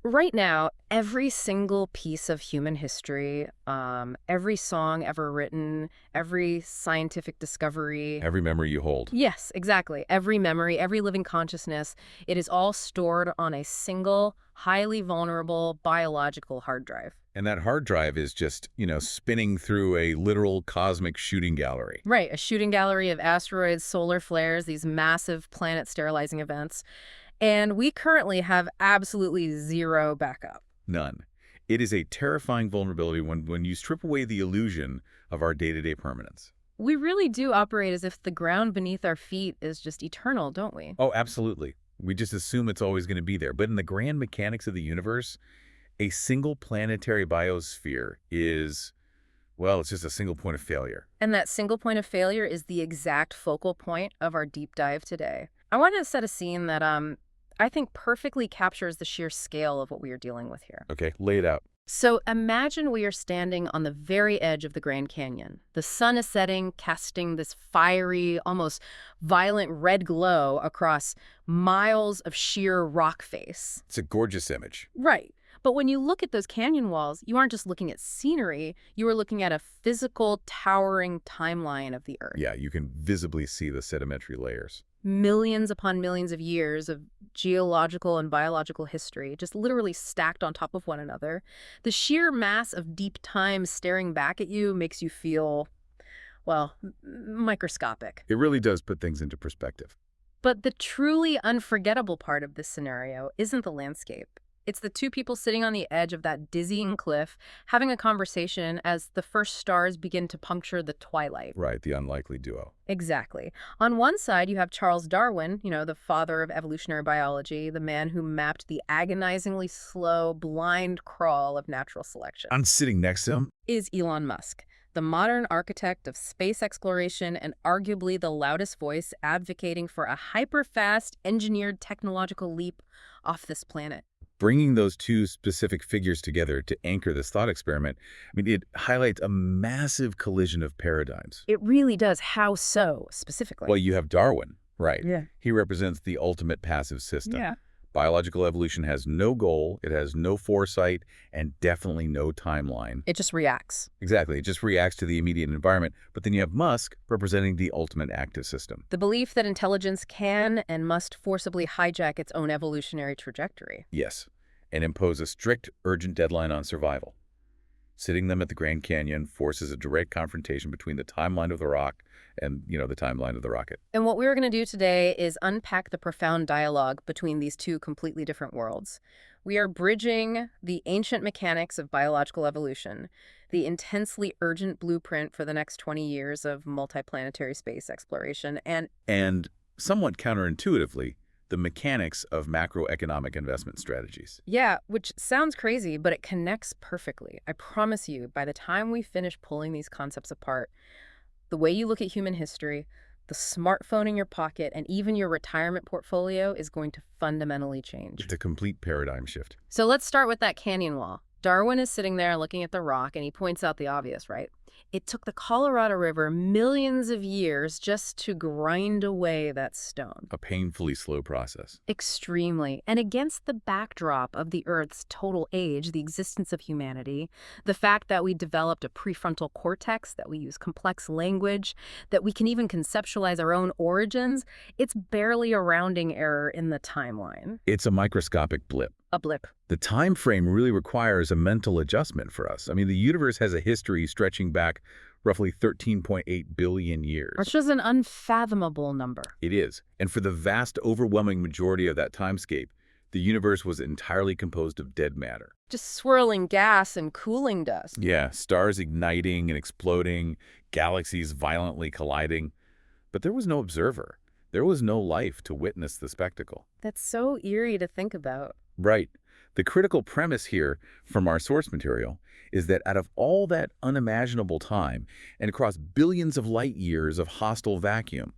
Right now, every single piece of human history, every song ever written, every scientific discovery. Every memory you hold. Yes, exactly. Every memory, every living consciousness, it is all stored on a single, highly vulnerable biological hard drive. And that hard drive is just, spinning through a literal cosmic shooting gallery. Right, a shooting gallery of asteroids, solar flares, these massive planet sterilizing events. And we currently have absolutely zero backup. None. It is a terrifying vulnerability when you strip away the illusion of our day-to-day permanence. We really do operate as if the ground beneath our feet is just eternal, don't we? Oh, absolutely. We just assume it's always going to be there. But in the grand mechanics of the universe, a single planetary biosphere is, well, it's just a single point of failure. And that single point of failure is the exact focal point of our deep dive today. I want to set a scene that I think perfectly captures the sheer scale of what we are dealing with here. Okay, lay it out. So imagine we are standing on the very edge of the Grand Canyon. The sun is setting, casting this fiery, almost violent red glow across miles of sheer rock face. It's a gorgeous image. Right. But when you look at those canyon walls, you aren't just looking at scenery, you are looking at a physical, towering timeline of the Earth. Yeah, you can visibly see the sedimentary layers. Millions upon millions of years of geological and biological history, just literally stacked on top of one another. The sheer mass of deep time staring back at you makes you feel, well, microscopic. It really does put things into perspective. But the truly unforgettable part of this scenario isn't the landscape. It's the two people sitting on the edge of that dizzying cliff, having a conversation as the first stars begin to puncture the twilight. Right, the unlikely duo. Exactly. On one side, you have Charles Darwin, the father of evolutionary biology, the man who mapped the agonizingly slow, blind crawl of natural selection. I'm sitting next to him. Is Elon Musk, the modern architect of space exploration and arguably the loudest voice advocating for a hyper-fast, engineered technological leap off this planet. Bringing those two specific figures together to anchor this thought experiment, it highlights a massive collision of paradigms. It really does. How so, specifically? Well, you have Darwin, right? Yeah. He represents the ultimate passive system. Yeah. Biological evolution has no goal, it has no foresight, and definitely no timeline. It just reacts. Exactly. It just reacts to the immediate environment. But then you have Musk representing the ultimate active system. The belief that intelligence can and must forcibly hijack its own evolutionary trajectory. Yes, and impose a strict, urgent deadline on survival. Sitting them at the Grand Canyon forces a direct confrontation between the timeline of the rock and, the timeline of the rocket. And what we're going to do today is unpack the profound dialogue between these two completely different worlds. We are bridging the ancient mechanics of biological evolution, the intensely urgent blueprint for the next 20 years of multi-planetary space exploration, And somewhat counterintuitively, the mechanics of macroeconomic investment strategies. yeah, which sounds crazy, but it connects perfectly. I promise you, by the time we finish pulling these concepts apart, the way you look at human history, the smartphone in your pocket, and even your retirement portfolio is going to fundamentally change. It's a complete paradigm shift. So let's start with that canyon wall. Darwin is sitting there looking at the rock, and he points out the obvious, right? It took the Colorado River millions of years just to grind away that stone. A painfully slow process. Extremely. And against the backdrop of the Earth's total age, the existence of humanity, the fact that we developed a prefrontal cortex, that we use complex language, that we can even conceptualize our own origins, it's barely a rounding error in the timeline. It's a microscopic blip. A blip. The time frame really requires a mental adjustment for us. The universe has a history stretching back roughly 13.8 billion years. Which is an unfathomable number. It is. And for the vast, overwhelming majority of that timescape, the universe was entirely composed of dead matter. Just swirling gas and cooling dust. Yeah, stars igniting and exploding, galaxies violently colliding. But there was no observer. There was no life to witness the spectacle. That's so eerie to think about. Right. The critical premise here from our source material is that out of all that unimaginable time and across billions of light years of hostile vacuum,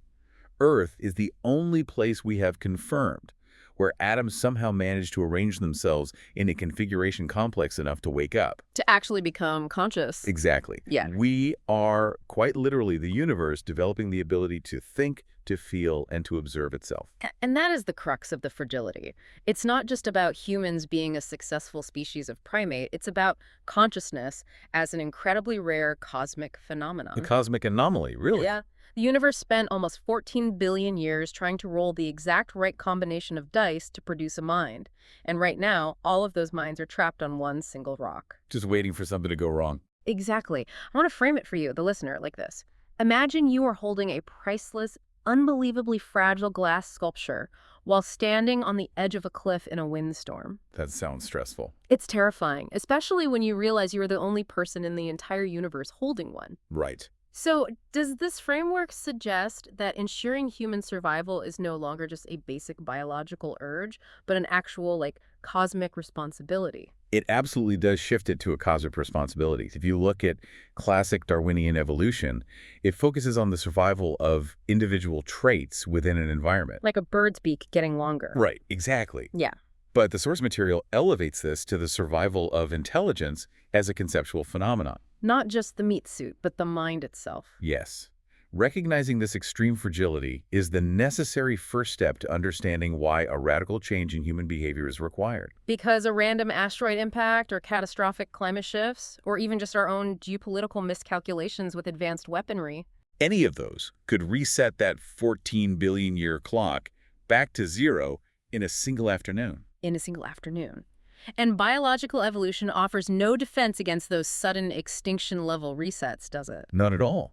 Earth is the only place we have confirmed where atoms somehow managed to arrange themselves in a configuration complex enough to wake up. To actually become conscious. Exactly. Yeah. We are quite literally the universe developing the ability to think, to feel, and to observe itself. And that is the crux of the fragility. It's not just about humans being a successful species of primate, it's about consciousness as an incredibly rare cosmic A phenomenon. cosmic anomaly, really. Yeah. The universe spent almost 14 billion years trying to roll the exact right combination of dice to produce a mind. And right now, all of those minds are trapped on one single rock. Just waiting for something to go wrong. Exactly. I want to frame it for you, the listener, like this. Imagine you are holding a priceless, unbelievably fragile glass sculpture while standing on the edge of a cliff in a windstorm. That sounds stressful. It's terrifying, especially when you realize you are the only person in the entire universe holding one. Right. So, does this framework suggest that ensuring human survival is no longer just a basic biological urge, but an actual, cosmic responsibility? It absolutely does shift it to a cosmic responsibility. If you look at classic Darwinian evolution, it focuses on the survival of individual traits within an environment. Like a bird's beak getting longer. Right, exactly. Yeah. But the source material elevates this to the survival of intelligence as a conceptual phenomenon. Not just the meat suit, but the mind itself. Yes. Recognizing this extreme fragility is the necessary first step to understanding why a radical change in human behavior is required. Because a random asteroid impact or catastrophic climate shifts, or even just our own geopolitical miscalculations with advanced weaponry. Any of those could reset that 14 billion year clock back to zero in a single afternoon. In a single afternoon. And biological evolution offers no defense against those sudden extinction-level resets, does it? None at all.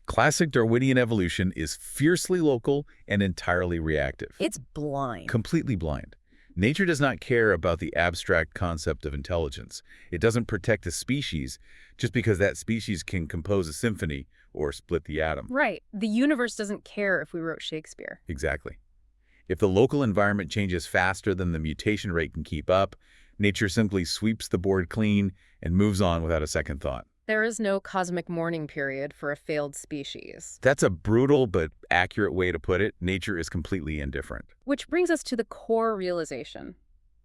Classic Darwinian evolution is fiercely local and entirely reactive. It's blind. Completely blind. Nature does not care about the abstract concept of intelligence. It doesn't protect a species just because that species can compose a symphony or split the atom. Right. The universe doesn't care if we wrote Shakespeare. Exactly. If the local environment changes faster than the mutation rate can keep up, nature simply sweeps the board clean and moves on without a second thought. There is no cosmic mourning period for a failed species. That's a brutal but accurate way to put it. Nature is completely indifferent. Which brings us to the core realization.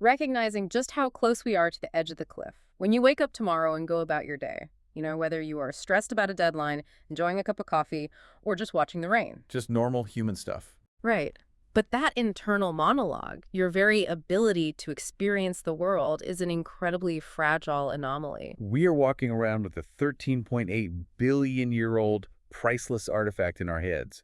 Recognizing just how close we are to the edge of the cliff. When you wake up tomorrow and go about your day, whether you are stressed about a deadline, enjoying a cup of coffee, or just watching the rain. Just normal human stuff. Right. But that internal monologue, your very ability to experience the world, is an incredibly fragile anomaly. We are walking around with a 13.8 billion year old priceless artifact in our heads,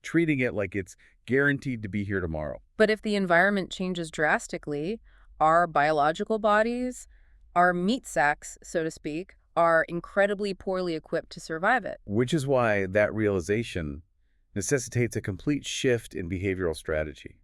treating it like it's guaranteed to be here tomorrow. But if the environment changes drastically, our biological bodies, our meat sacks, so to speak, are incredibly poorly equipped to survive it. Which is why that realization necessitates a complete shift in behavioral strategy.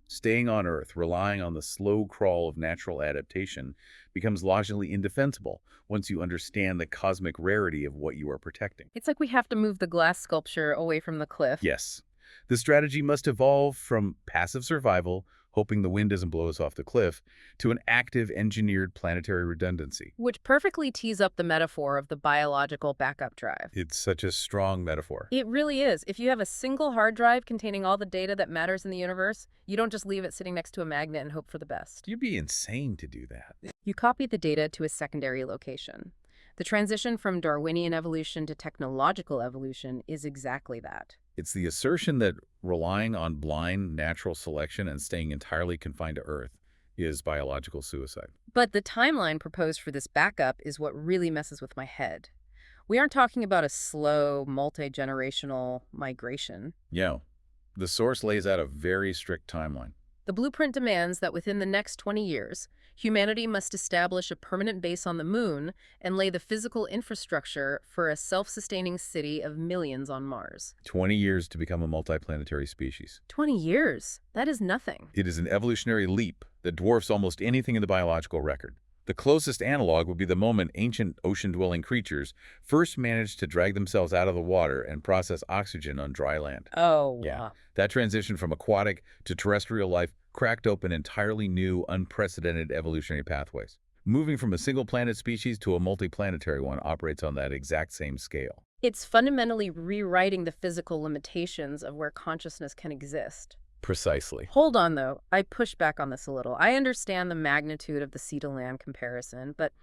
Staying on Earth, relying on the slow crawl of natural adaptation, becomes logically indefensible once you understand the cosmic rarity of what you are protecting. It's like we have to move the glass sculpture away from the cliff. Yes, the strategy must evolve from passive survival, hoping the wind doesn't blow us off the cliff, to an active, engineered planetary redundancy. Which perfectly tees up the metaphor of the biological backup drive. It's such a strong metaphor. It really is. If you have a single hard drive containing all the data that matters in the universe, you don't just leave it sitting next to a magnet and hope for the best. You'd be insane to do that. You copy the data to a secondary location. The transition from Darwinian evolution to technological evolution is exactly that. It's the assertion that relying on blind natural selection and staying entirely confined to Earth is biological suicide. But the timeline proposed for this backup is what really messes with my head. We aren't talking about a slow, multi-generational migration. Yeah, the source lays out a very strict timeline. The blueprint demands that within the next 20 years, humanity must establish a permanent base on the moon and lay the physical infrastructure for a self-sustaining city of millions on Mars. 20 years to become a multi-planetary species. 20 years? That is nothing. It is an evolutionary leap that dwarfs almost anything in the biological record. The closest analog would be the moment ancient ocean-dwelling creatures first managed to drag themselves out of the water and process oxygen on dry land. Oh, Yeah, that transition from aquatic to terrestrial life cracked open entirely new, unprecedented evolutionary pathways. Moving from a single-planet species to a multi-planetary one operates on that exact same scale. It's fundamentally rewriting the physical limitations of where consciousness can exist. Precisely. Hold on, though. I push back on this a little. I understand the magnitude of the sea to land comparison, but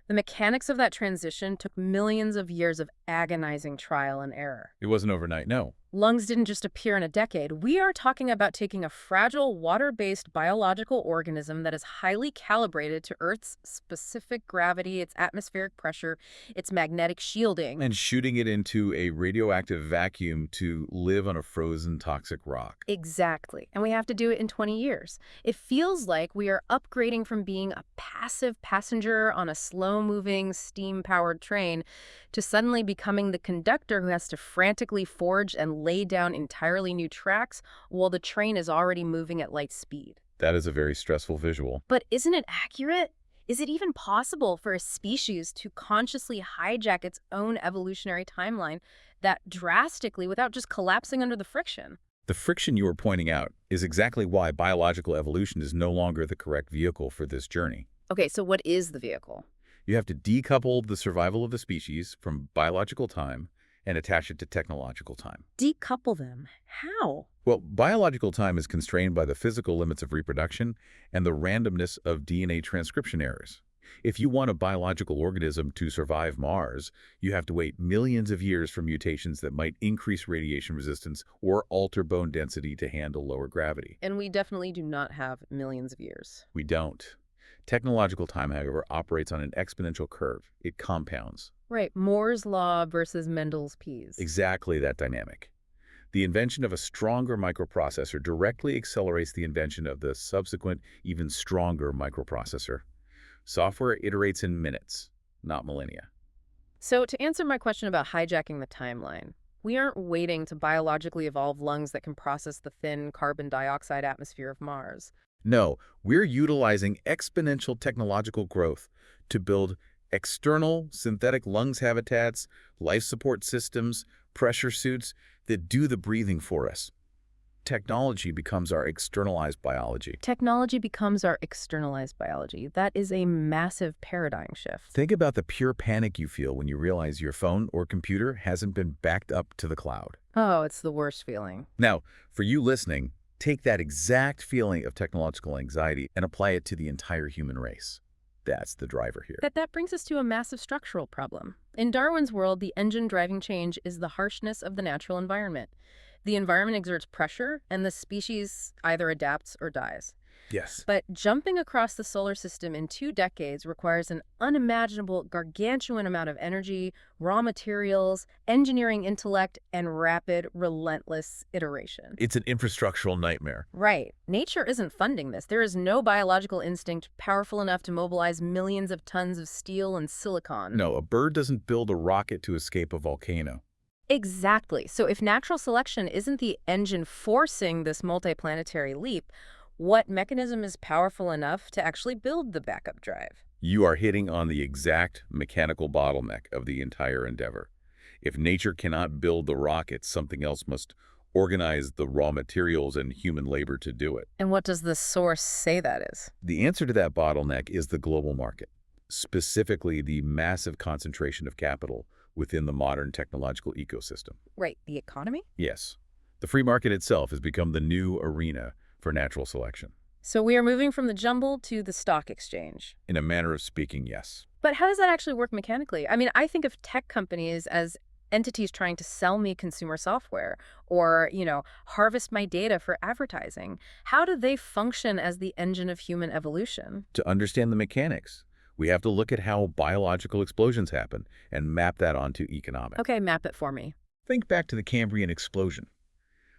the mechanics of that transition took millions of years of agonizing trial and error. It wasn't overnight, no. Lungs didn't just appear in a decade. We are talking about taking a fragile, water-based biological organism that is highly calibrated to Earth's specific gravity, its atmospheric pressure, its magnetic shielding. And shooting it into a radioactive vacuum to live on a frozen toxic rock. Exactly. And we have to do it in 20 years. It feels like we are upgrading from being a passive passenger on a slow-moving, steam-powered train to suddenly becoming the conductor who has to frantically forge and lay down entirely new tracks while the train is already moving at light speed. That is a very stressful visual. But isn't it accurate? Is it even possible for a species to consciously hijack its own evolutionary timeline that drastically without just collapsing under the friction? The friction you are pointing out is exactly why biological evolution is no longer the correct vehicle for this journey. Okay, so what is the vehicle? You have to decouple the survival of the species from biological time and attach it to technological time. Decouple them. How? Well, biological time is constrained by the physical limits of reproduction and the randomness of DNA transcription errors. If you want a biological organism to survive Mars, you have to wait millions of years for mutations that might increase radiation resistance or alter bone density to handle lower gravity. And we definitely do not have millions of years. We don't. Technological time, however, operates on an exponential curve. It compounds. Right, Moore's law versus Mendel's peas. Exactly that dynamic. The invention of a stronger microprocessor directly accelerates the invention of the subsequent, even stronger microprocessor. Software iterates in minutes, not millennia. So to answer my question about hijacking the timeline, we aren't waiting to biologically evolve lungs that can process the thin carbon dioxide atmosphere of Mars. No, we're utilizing exponential technological growth to build external synthetic lungs habitats, life support systems, pressure suits that do the breathing for us. Technology becomes our externalized biology. Technology becomes our externalized biology. That is a massive paradigm shift. Think about the pure panic you feel when you realize your phone or computer hasn't been backed up to the cloud. Oh, it's the worst feeling. Now, for you listening, take that exact feeling of technological anxiety and apply it to the entire human race. That's the driver here. That brings us to a massive structural problem. In Darwin's world, the engine driving change is the harshness of the natural environment. The environment exerts pressure, and the species either adapts or dies. Yes. But jumping across the solar system in 2 decades requires an unimaginable, gargantuan amount of energy, raw materials, engineering intellect, and rapid, relentless iteration. It's an infrastructural nightmare. Right. Nature isn't funding this. There is no biological instinct powerful enough to mobilize millions of tons of steel and silicon. No, a bird doesn't build a rocket to escape a volcano. Exactly. So if natural selection isn't the engine forcing this multi-planetary leap, what mechanism is powerful enough to actually build the backup drive? You are hitting on the exact mechanical bottleneck of the entire endeavor. If nature cannot build the rocket, something else must organize the raw materials and human labor to do it. And what does the source say that is? The answer to that bottleneck is the global market, specifically the massive concentration of capital within the modern technological ecosystem. Right, the economy? Yes. The free market itself has become the new arena for natural selection. So we are moving from the jumble to the stock exchange. In a manner of speaking, yes. But how does that actually work mechanically? I mean, I think of tech companies as entities trying to sell me consumer software or, harvest my data for advertising. How do they function as the engine of human evolution? To understand the mechanics, we have to look at how biological explosions happen and map that onto economics. Okay, map it for me. Think back to the Cambrian explosion.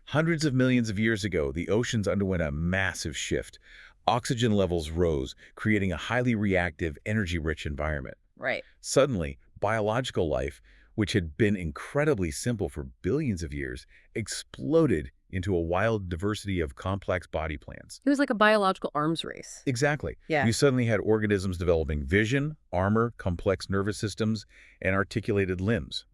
Hundreds of millions of years ago, the oceans underwent a massive shift. Oxygen levels rose, creating a highly reactive, energy-rich environment. Right. Suddenly, biological life, which had been incredibly simple for billions of years, exploded into a wild diversity of complex body plans. It was like a biological arms race. Exactly. Yeah. You suddenly had organisms developing vision, armor, complex nervous systems, and articulated limbs.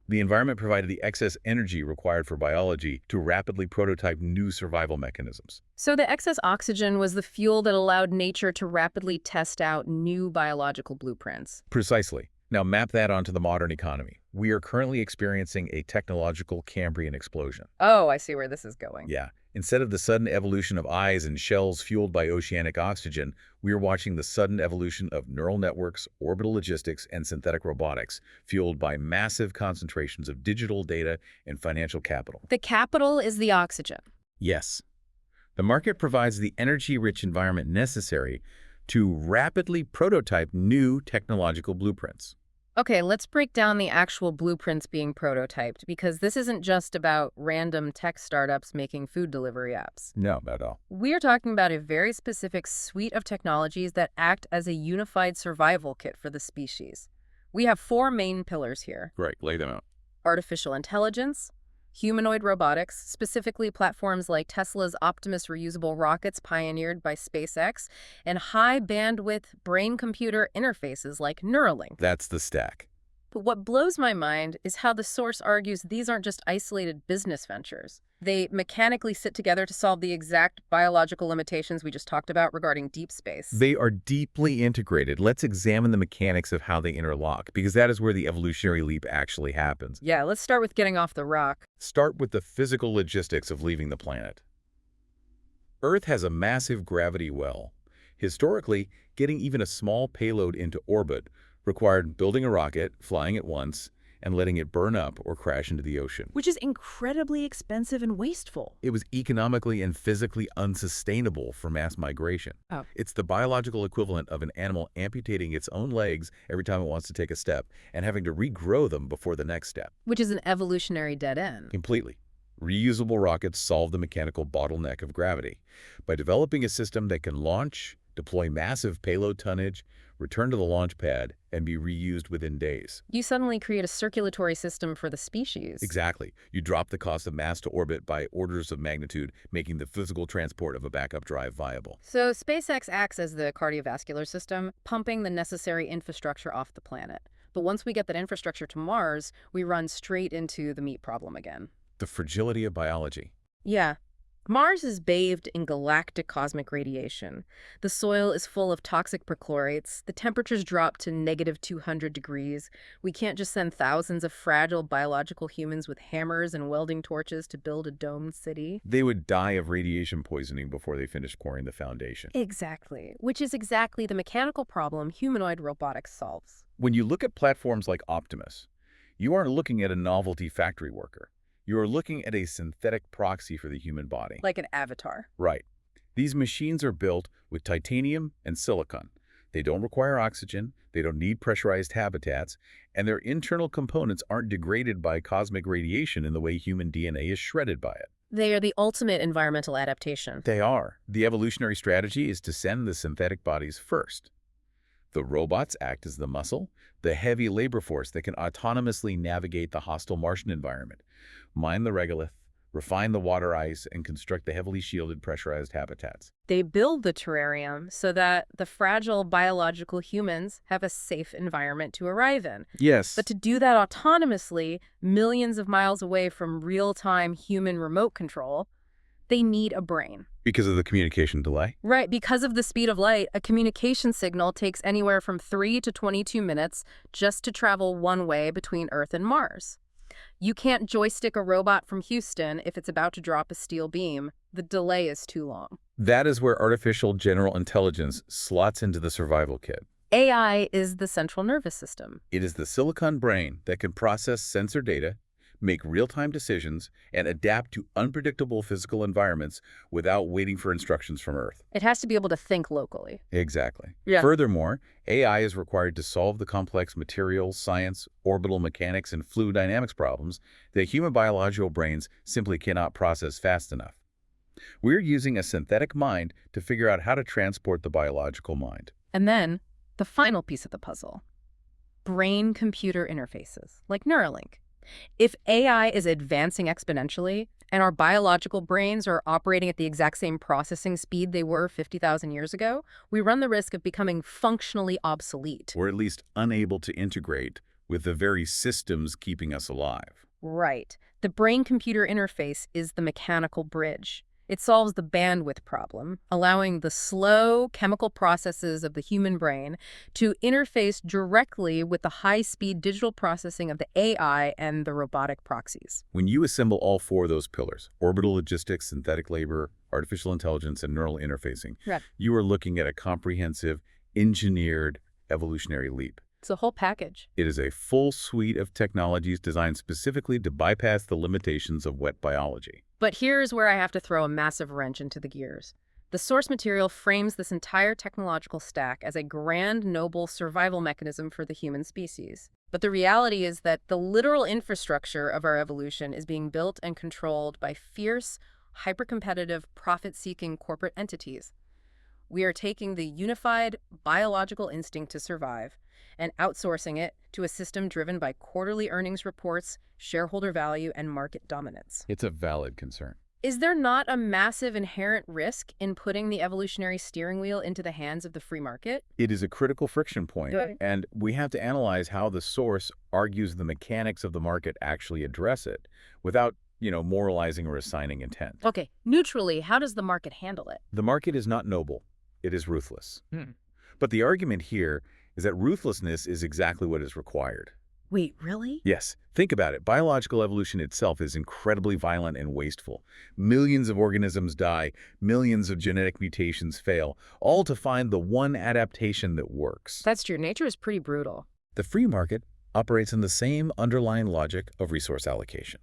The environment provided the excess energy required for biology to rapidly prototype new survival mechanisms. So the excess oxygen was the fuel that allowed nature to rapidly test out new biological blueprints. Precisely. Now map that onto the modern economy. We are currently experiencing a technological Cambrian explosion. Oh, I see where this is going. Yeah. Instead of the sudden evolution of eyes and shells fueled by oceanic oxygen, we are watching the sudden evolution of neural networks, orbital logistics, and synthetic robotics, fueled by massive concentrations of digital data and financial capital. The capital is the oxygen. Yes, the market provides the energy-rich environment necessary to rapidly prototype new technological blueprints. Okay, let's break down the actual blueprints being prototyped, because this isn't just about random tech startups making food delivery apps. No, not at all. We are talking about a very specific suite of technologies that act as a unified survival kit for the species. We have four main pillars here: Right, lay them out. artificial intelligence, humanoid robotics, specifically platforms like Tesla's Optimus reusable rockets pioneered by SpaceX, and high-bandwidth brain-computer interfaces like Neuralink. That's the stack. But what blows my mind is how the source argues these aren't just isolated business ventures. They mechanically sit together to solve the exact biological limitations we just talked about regarding deep space. They are deeply integrated. Let's examine the mechanics of how they interlock, because that is where the evolutionary leap actually happens. Yeah, let's start with getting off the rock. Start with the physical logistics of leaving the planet. Earth has a massive gravity well. Historically, getting even a small payload into orbit required building a rocket, flying it once, and letting it burn up or crash into the ocean. Which is incredibly expensive and wasteful. It was economically and physically unsustainable for mass migration. Oh. It's the biological equivalent of an animal amputating its own legs every time it wants to take a step and having to regrow them before the next step. Which is an evolutionary dead end. Completely. Reusable rockets solve the mechanical bottleneck of gravity by developing a system that can launch, deploy massive payload tonnage, return to the launch pad, and be reused within days. You suddenly create a circulatory system for the species. Exactly. You drop the cost of mass to orbit by orders of magnitude, making the physical transport of a backup drive viable. So SpaceX acts as the cardiovascular system, pumping the necessary infrastructure off the planet. But once we get that infrastructure to Mars, we run straight into the meat problem again. The fragility of biology. Yeah. Mars is bathed in galactic cosmic radiation. The soil is full of toxic perchlorates. The temperatures drop to -200 degrees. We can't just send thousands of fragile biological humans with hammers and welding torches to build a domed city. They would die of radiation poisoning before they finished pouring the foundation. Exactly. Which is exactly the mechanical problem humanoid robotics solves. When you look at platforms like Optimus, you aren't looking at a novelty factory worker. You are looking at a synthetic proxy for the human body. Like an avatar. Right. These machines are built with titanium and silicon. They don't require oxygen, they don't need pressurized habitats, and their internal components aren't degraded by cosmic radiation in the way human DNA is shredded by it. They are the ultimate environmental adaptation. They are. The evolutionary strategy is to send the synthetic bodies first. The robots act as the muscle, the heavy labor force that can autonomously navigate the hostile Martian environment, mine the regolith, refine the water ice, and construct the heavily shielded pressurized habitats. They build the terrarium so that the fragile biological humans have a safe environment to arrive in. Yes. But to do that autonomously, millions of miles away from real-time human remote control, they need a brain. Because of the communication delay? Right, because of the speed of light, a communication signal takes anywhere from 3 to 22 minutes just to travel one way between Earth and Mars. You can't joystick a robot from Houston if it's about to drop a steel beam. The delay is too long. That is where artificial general intelligence slots into the survival kit. AI is the central nervous system. It is the silicon brain that can process sensor data, make real-time decisions, and adapt to unpredictable physical environments without waiting for instructions from Earth. It has to be able to think locally. Exactly. Yeah. Furthermore, AI is required to solve the complex materials, science, orbital mechanics, and fluid dynamics problems that human biological brains simply cannot process fast enough. We're using a synthetic mind to figure out how to transport the biological mind. And then, the final piece of the puzzle. Brain-computer interfaces, like Neuralink. If AI is advancing exponentially, and our biological brains are operating at the exact same processing speed they were 50,000 years ago, we run the risk of becoming functionally obsolete. Or at least unable to integrate with the very systems keeping us alive. Right. The brain-computer interface is the mechanical bridge. It solves the bandwidth problem, allowing the slow chemical processes of the human brain to interface directly with the high-speed digital processing of the AI and the robotic proxies. When you assemble all four of those pillars, orbital logistics, synthetic labor, artificial intelligence, and neural interfacing, Right. you are looking at a comprehensive, engineered evolutionary leap. It's a whole package. It is a full suite of technologies designed specifically to bypass the limitations of wet biology. But here's where I have to throw a massive wrench into the gears. The source material frames this entire technological stack as a grand, noble survival mechanism for the human species. But the reality is that the literal infrastructure of our evolution is being built and controlled by fierce, hyper-competitive, profit-seeking corporate entities. We are taking the unified biological instinct to survive and outsourcing it to a system driven by quarterly earnings reports, shareholder value, and market dominance. It's a valid concern. Is there not a massive inherent risk in putting the evolutionary steering wheel into the hands of the free market? It is a critical friction point, Right. and we have to analyze how the source argues the mechanics of the market actually address it without, moralizing or assigning intent. Okay, neutrally, how does the market handle it? The market is not noble. It is ruthless. Hmm. But the argument here is that ruthlessness is exactly what is required. Wait, really? Yes, think about it. Biological evolution itself is incredibly violent and wasteful. Millions of organisms die, millions of genetic mutations fail, all to find the one adaptation that works. That's true. Nature is pretty brutal. The free market operates in the same underlying logic of resource allocation.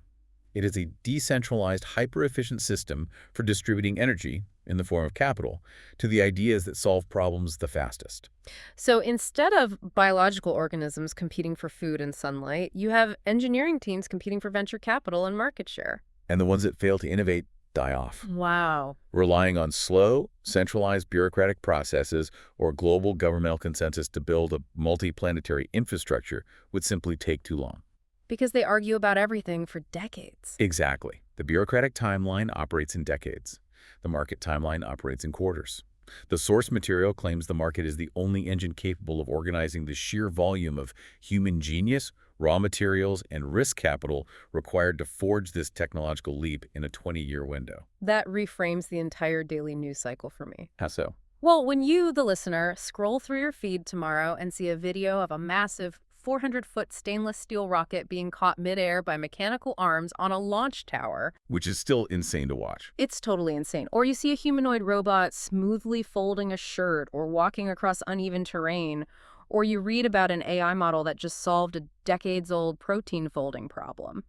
It is a decentralized, hyper-efficient system for distributing energy, in the form of capital, to the ideas that solve problems the fastest. So instead of biological organisms competing for food and sunlight, you have engineering teams competing for venture capital and market share. And the ones that fail to innovate die off. Wow. Relying on slow, centralized bureaucratic processes or global governmental consensus to build a multi-planetary infrastructure would simply take too long. Because they argue about everything for decades. Exactly. The bureaucratic timeline operates in decades. The market timeline operates in quarters. The source material claims the market is the only engine capable of organizing the sheer volume of human genius, raw materials, and risk capital required to forge this technological leap in a 20-year window. That reframes the entire daily news cycle for me. How so? Well, when you, the listener, scroll through your feed tomorrow and see a video of a massive 400-foot stainless steel rocket being caught midair by mechanical arms on a launch tower. Which is still insane to watch. It's totally insane. Or you see a humanoid robot smoothly folding a shirt or walking across uneven terrain. Or you read about an AI model that just solved a decades-old protein folding problem.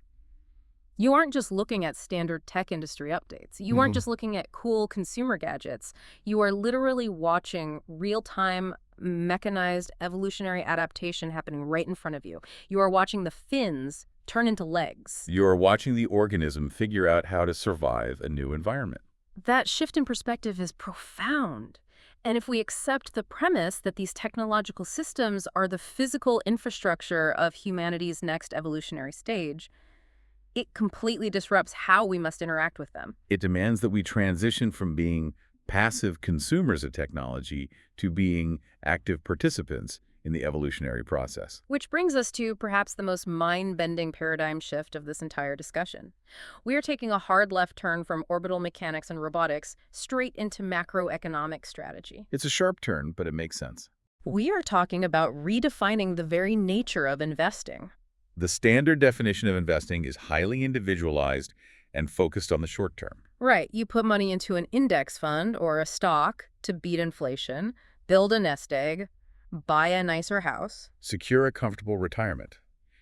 You aren't just looking at standard tech industry updates. You aren't just looking at cool consumer gadgets. You are literally watching real-time mechanized evolutionary adaptation happening right in front of you. You are watching the fins turn into legs. You are watching the organism figure out how to survive a new environment. That shift in perspective is profound. And if we accept the premise that these technological systems are the physical infrastructure of humanity's next evolutionary stage, it completely disrupts how we must interact with them. It demands that we transition from being passive consumers of technology to being active participants in the evolutionary process. Which brings us to perhaps the most mind-bending paradigm shift of this entire discussion. We are taking a hard left turn from orbital mechanics and robotics straight into macroeconomic strategy. It's a sharp turn, but it makes sense. We are talking about redefining the very nature of investing. The standard definition of investing is highly individualized and focused on the short term. Right. You put money into an index fund or a stock to beat inflation, build a nest egg, buy a nicer house. Secure a comfortable retirement.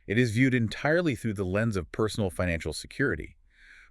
It is viewed entirely through the lens of personal financial security.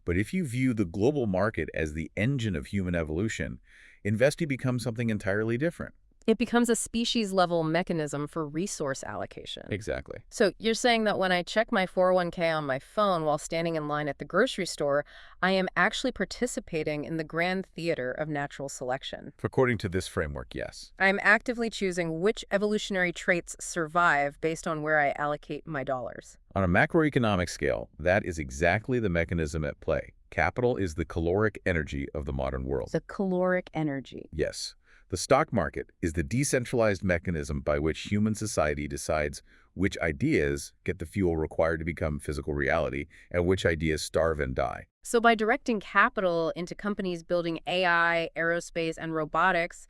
But if you view the global market as the engine of human evolution, investing becomes something entirely different. It becomes a species-level mechanism for resource allocation. Exactly. So you're saying that when I check my 401k on my phone while standing in line at the grocery store, I am actually participating in the grand theater of natural selection. According to this framework, yes. I am actively choosing which evolutionary traits survive based on where I allocate my dollars. On a macroeconomic scale, that is exactly the mechanism at play. Capital is the caloric energy of the modern world. The caloric energy. Yes. The stock market is the decentralized mechanism by which human society decides which ideas get the fuel required to become physical reality and which ideas starve and die. So by directing capital into companies building AI, aerospace, and robotics,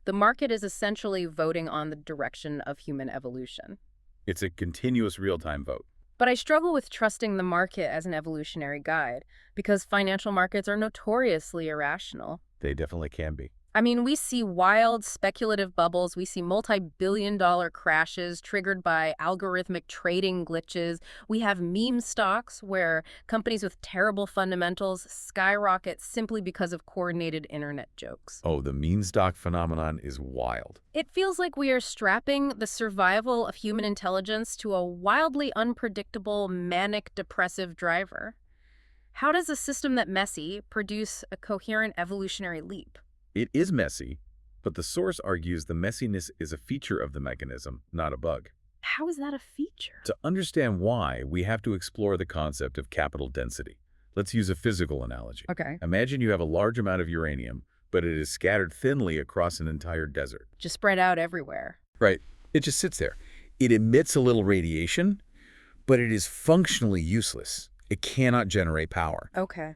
the market is essentially voting on the direction of human evolution. It's a continuous real-time vote. But I struggle with trusting the market as an evolutionary guide because financial markets are notoriously irrational. They definitely can be. I mean, we see wild speculative bubbles. We see multi-billion-dollar crashes triggered by algorithmic trading glitches. We have meme stocks where companies with terrible fundamentals skyrocket simply because of coordinated internet jokes. Oh, the meme stock phenomenon is wild. It feels like we are strapping the survival of human intelligence to a wildly unpredictable, manic, depressive driver. How does a system that messy produce a coherent evolutionary leap? It is messy, but the source argues the messiness is a feature of the mechanism, not a bug. How is that a feature? To understand why, we have to explore the concept of capital density. Let's use a physical analogy. Okay. Imagine you have a large amount of uranium, but it is scattered thinly across an entire desert. Just spread out everywhere. Right. It just sits there. It emits a little radiation, but it is functionally useless. It cannot generate power. Okay.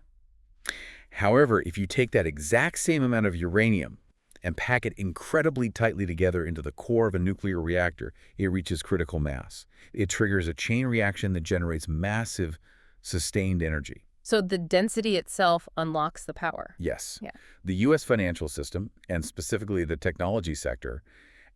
However, if you take that exact same amount of uranium and pack it incredibly tightly together into the core of a nuclear reactor, it reaches critical mass. It triggers a chain reaction that generates massive, sustained energy. So the density itself unlocks the power. Yes. Yeah. The U.S. financial system, and specifically the technology sector,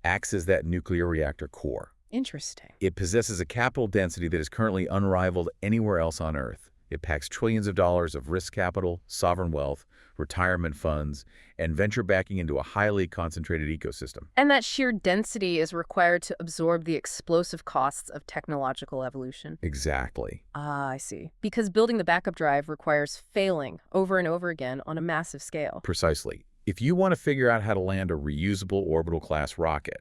acts as that nuclear reactor core. Interesting. It possesses a capital density that is currently unrivaled anywhere else on Earth. It packs trillions of dollars of risk capital, sovereign wealth, retirement funds, and venture backing into a highly concentrated ecosystem. And that sheer density is required to absorb the explosive costs of technological evolution. Exactly. Ah, I see. Because building the backup drive requires failing over and over again on a massive scale. Precisely. If you want to figure out how to land a reusable orbital-class rocket,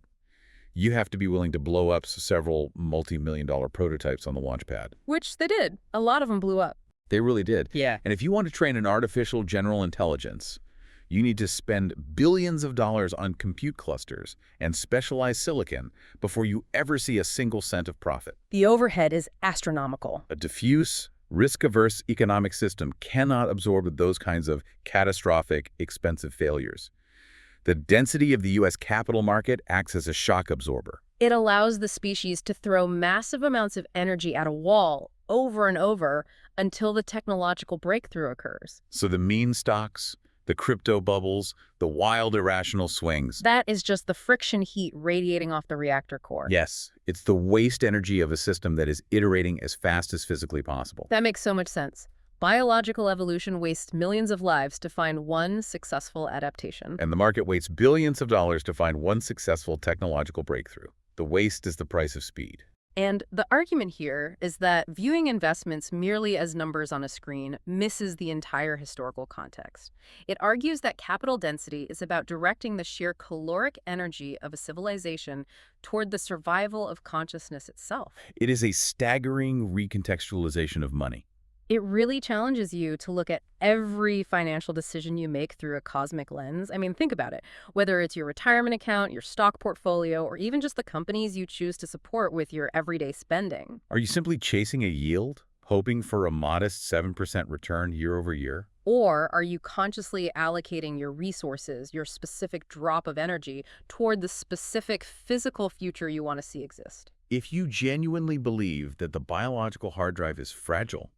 you have to be willing to blow up several multi-million-dollar prototypes on the launch pad. Which they did. A lot of them blew up. They really did. Yeah. And if you want to train an artificial general intelligence, you need to spend billions of dollars on compute clusters and specialized silicon before you ever see a single cent of profit. The overhead is astronomical. A diffuse, risk-averse economic system cannot absorb those kinds of catastrophic, expensive failures. The density of the U.S. capital market acts as a shock absorber. It allows the species to throw massive amounts of energy at a wall over and over until the technological breakthrough occurs. So the meme stocks, the crypto bubbles, the wild irrational swings. That is just the friction heat radiating off the reactor core. Yes, it's the waste energy of a system that is iterating as fast as physically possible. That makes so much sense. Biological evolution wastes millions of lives to find one successful adaptation. And the market wastes billions of dollars to find one successful technological breakthrough. The waste is the price of speed. And the argument here is that viewing investments merely as numbers on a screen misses the entire historical context. It argues that capital density is about directing the sheer caloric energy of a civilization toward the survival of consciousness itself. It is a staggering recontextualization of money. It really challenges you to look at every financial decision you make through a cosmic lens. I mean, think about it. Whether it's your retirement account, your stock portfolio, or even just the companies you choose to support with your everyday spending. Are you simply chasing a yield, hoping for a modest 7% return year over year? Or are you consciously allocating your resources, your specific drop of energy, toward the specific physical future you want to see exist? If you genuinely believe that the biological hard drive is fragile,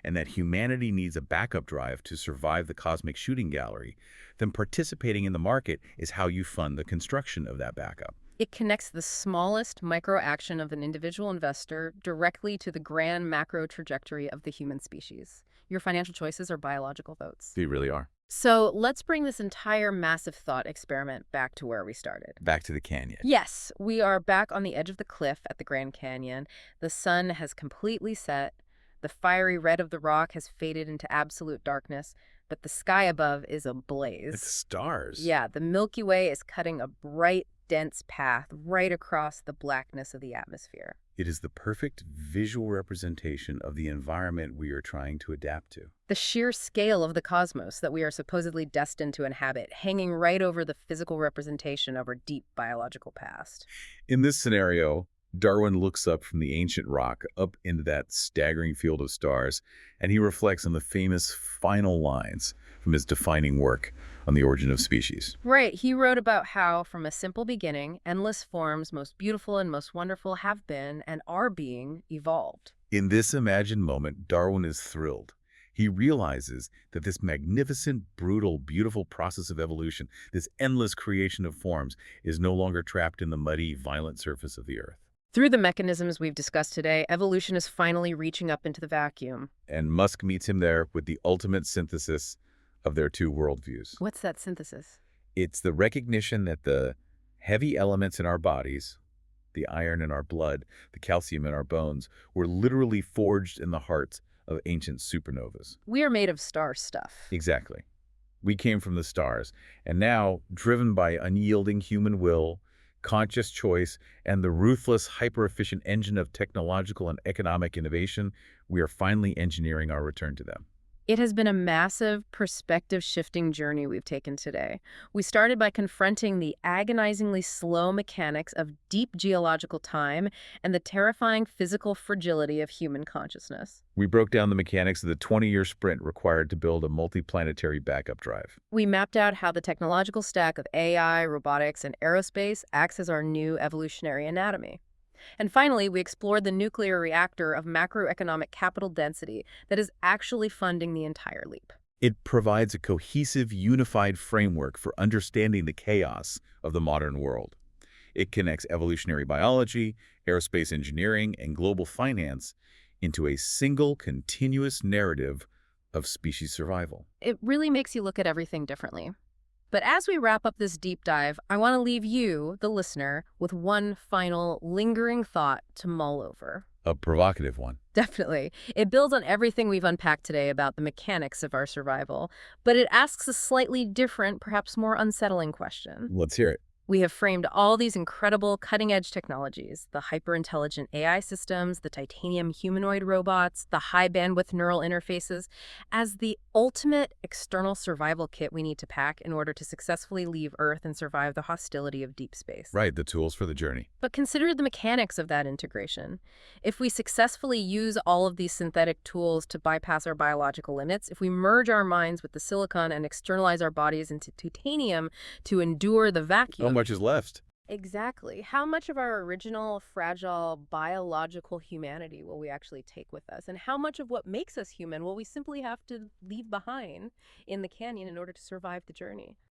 and that humanity needs a backup drive to survive the cosmic shooting gallery, then participating in the market is how you fund the construction of that backup. It connects the smallest micro-action of an individual investor directly to the grand macro trajectory of the human species. Your financial choices are biological votes. They really are. So let's bring this entire massive thought experiment back to where we started. Back to the canyon. Yes, we are back on the edge of the cliff at the Grand Canyon. The sun has completely set. The fiery red of the rock has faded into absolute darkness, but the sky above is ablaze. It's stars. Yeah, the Milky Way is cutting a bright, dense path right across the blackness of the atmosphere. It is the perfect visual representation of the environment we are trying to adapt to. The sheer scale of the cosmos that we are supposedly destined to inhabit, hanging right over the physical representation of our deep biological past. In this scenario, Darwin looks up from the ancient rock, up into that staggering field of stars, and he reflects on the famous final lines from his defining work on the origin of species. Right, he wrote about how, from a simple beginning, endless forms, most beautiful and most wonderful, have been and are being evolved. In this imagined moment, Darwin is thrilled. He realizes that this magnificent, brutal, beautiful process of evolution, this endless creation of forms, is no longer trapped in the muddy, violent surface of the Earth. Through the mechanisms we've discussed today, evolution is finally reaching up into the vacuum. And Musk meets him there with the ultimate synthesis of their two worldviews. What's that synthesis? It's the recognition that the heavy elements in our bodies, the iron in our blood, the calcium in our bones, were literally forged in the hearts of ancient supernovas. We are made of star stuff. Exactly. We came from the stars, and now, driven by unyielding human will, conscious choice, and the ruthless, hyper-efficient engine of technological and economic innovation, we are finally engineering our return to them. It has been a massive, perspective-shifting journey we've taken today. We started by confronting the agonizingly slow mechanics of deep geological time and the terrifying physical fragility of human consciousness. We broke down the mechanics of the 20-year sprint required to build a multi-planetary backup drive. We mapped out how the technological stack of AI, robotics, and aerospace acts as our new evolutionary anatomy. And finally, we explored the nuclear reactor of macroeconomic capital density that is actually funding the entire leap. It provides a cohesive, unified framework for understanding the chaos of the modern world. It connects evolutionary biology, aerospace engineering, and global finance into a single, continuous narrative of species survival. It really makes you look at everything differently. But as we wrap up this deep dive, I want to leave you, the listener, with one final lingering thought to mull over. A provocative one. Definitely. It builds on everything we've unpacked today about the mechanics of our survival, but it asks a slightly different, perhaps more unsettling question. Let's hear it. We have framed all these incredible cutting-edge technologies, the hyper-intelligent AI systems, the titanium humanoid robots, the high-bandwidth neural interfaces, as the ultimate external survival kit we need to pack in order to successfully leave Earth and survive the hostility of deep space. Right, the tools for the journey. But consider the mechanics of that integration. If we successfully use all of these synthetic tools to bypass our biological limits, if we merge our minds with the silicon and externalize our bodies into titanium to endure the vacuum, How much is left? exactly. How much of our original, fragile, biological humanity will we actually take with us? And how much of what makes us human will we simply have to leave behind in the canyon in order to survive the journey?